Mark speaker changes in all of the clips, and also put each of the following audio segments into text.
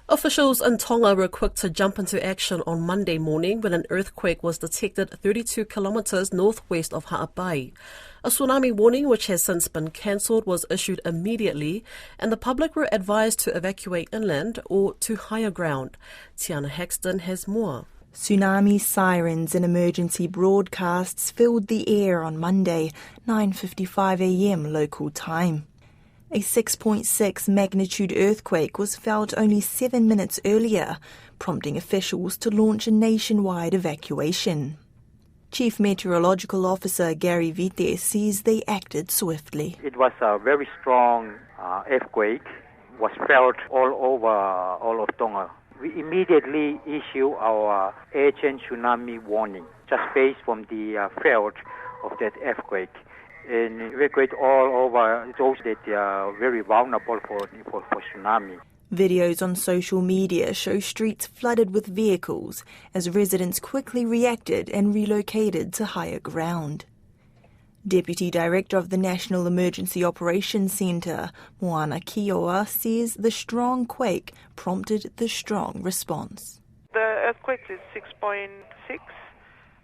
Speaker 1: Officials in Tonga were quick to jump into action on Monday morning when an earthquake was detected 32 kilometres northwest of Ha'apai. A tsunami warning, which has since been cancelled, was issued immediately, and the public were advised to evacuate inland or to higher ground. Tiana Haxton has more.
Speaker 2: Tsunami sirens and emergency broadcasts filled the air on Monday, 9:55 a.m. local time. A 6.6 magnitude earthquake was felt only 7 minutes earlier, prompting officials to launch a nationwide evacuation. Chief Meteorological Officer Gary Vite says they acted swiftly.
Speaker 3: It was a very strong earthquake, was felt all of Tonga. We immediately issue our urgent tsunami warning, just based from the felt of that earthquake. And evacuate all over those that are very vulnerable for tsunami.
Speaker 2: Videos on social media show streets flooded with vehicles as residents quickly reacted and relocated to higher ground. Deputy Director of the National Emergency Operations Centre, Moana Kioa, says the strong quake prompted the strong response.
Speaker 4: The earthquake is 6.6.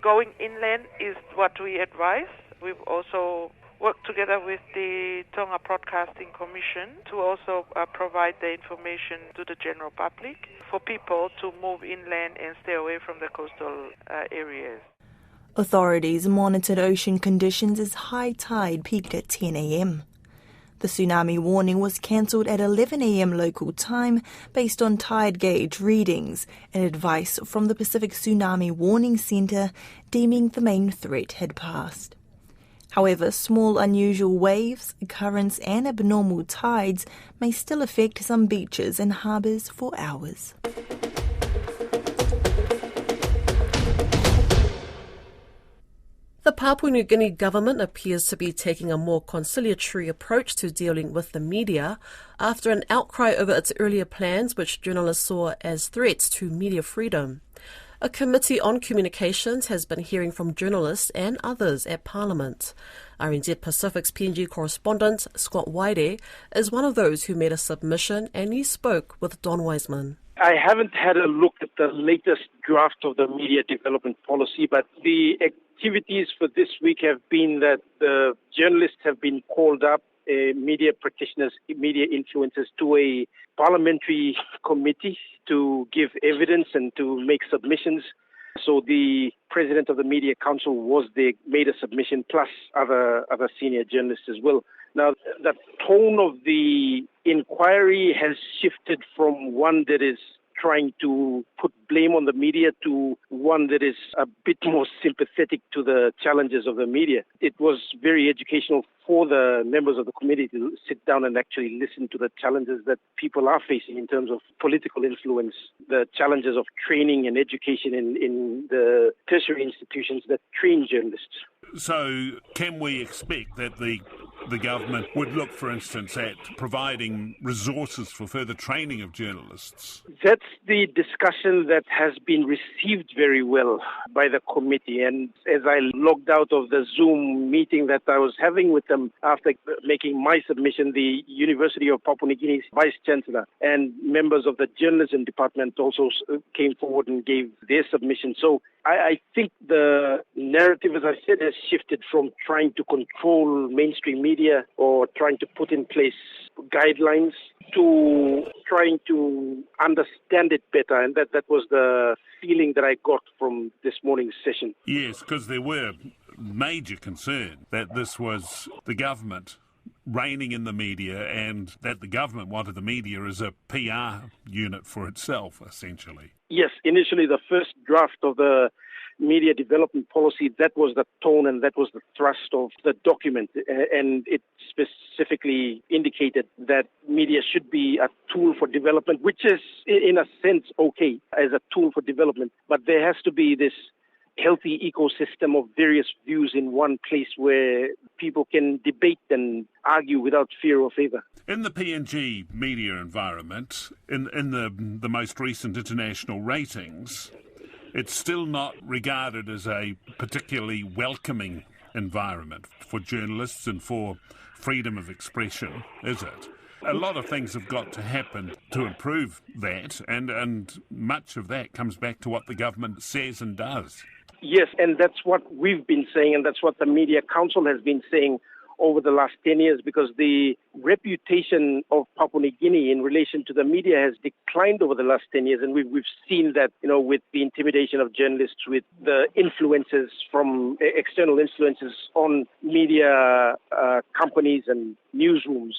Speaker 4: Going inland is what we advise. We've also worked together with the Tonga Broadcasting Commission to also provide the information to the general public for people to move inland and stay away from the coastal areas.
Speaker 2: Authorities monitored ocean conditions as high tide peaked at 10 a.m. The tsunami warning was cancelled at 11 a.m. local time based on tide gauge readings and advice from the Pacific Tsunami Warning Centre deeming the main threat had passed. However, small unusual waves, currents and abnormal tides may still affect some beaches and harbours for hours.
Speaker 1: The Papua New Guinea government appears to be taking a more conciliatory approach to dealing with the media after an outcry over its earlier plans, which journalists saw as threats to media freedom. A committee on communications has been hearing from journalists and others at Parliament. RNZ Pacific's PNG correspondent, Scott Waide, is one of those who made a submission, and he spoke with Don Wiseman.
Speaker 5: I haven't had a look at the latest draft of the media development policy, but the activities for this week have been that the journalists have been called up, media practitioners, media influencers, to a parliamentary committee to give evidence and to make submissions. So the president of the Media Council was there, made a submission, plus other senior journalists as well. Now, the tone of the inquiry has shifted from one that is trying to put blame on the media to one that is a bit more sympathetic to the challenges of the media. It was very educational for the members of the committee to sit down and actually listen to the challenges that people are facing in terms of political influence, the challenges of training and education in the tertiary institutions that train journalists.
Speaker 6: So can we expect that the government would look, for instance, at providing resources for further training of journalists?
Speaker 5: That's the discussion that has been received very well by the committee. And as I logged out of the Zoom meeting that I was having with them after making my submission, the University of Papua New Guinea's Vice-Chancellor and members of the journalism department also came forward and gave their submission. So I think the narrative, as I said, has shifted from trying to control mainstream media or trying to put in place guidelines to trying to understand it better. And that was the feeling that I got from this morning's session.
Speaker 6: Yes, because there were major concern that this was the government reigning in the media and that the government wanted the media as a PR unit for itself, essentially.
Speaker 5: Yes, initially the first draft of the media development policy, that was the tone and that was the thrust of the document. And it specifically indicated that media should be a tool for development, which is in a sense okay as a tool for development. But there has to be this healthy ecosystem of various views in one place where people can debate and argue without fear or favour.
Speaker 6: In the PNG media environment, in the most recent international ratings, it's still not regarded as a particularly welcoming environment for journalists and for freedom of expression, is it? A lot of things have got to happen to improve that, and much of that comes back to what the government says and does.
Speaker 5: Yes, and that's what we've been saying, and that's what the Media Council has been saying over the last 10 years, because the reputation of Papua New Guinea in relation to the media has declined over the last 10 years. And we've seen that, with the intimidation of journalists, with the influences from external influences on media companies and newsrooms.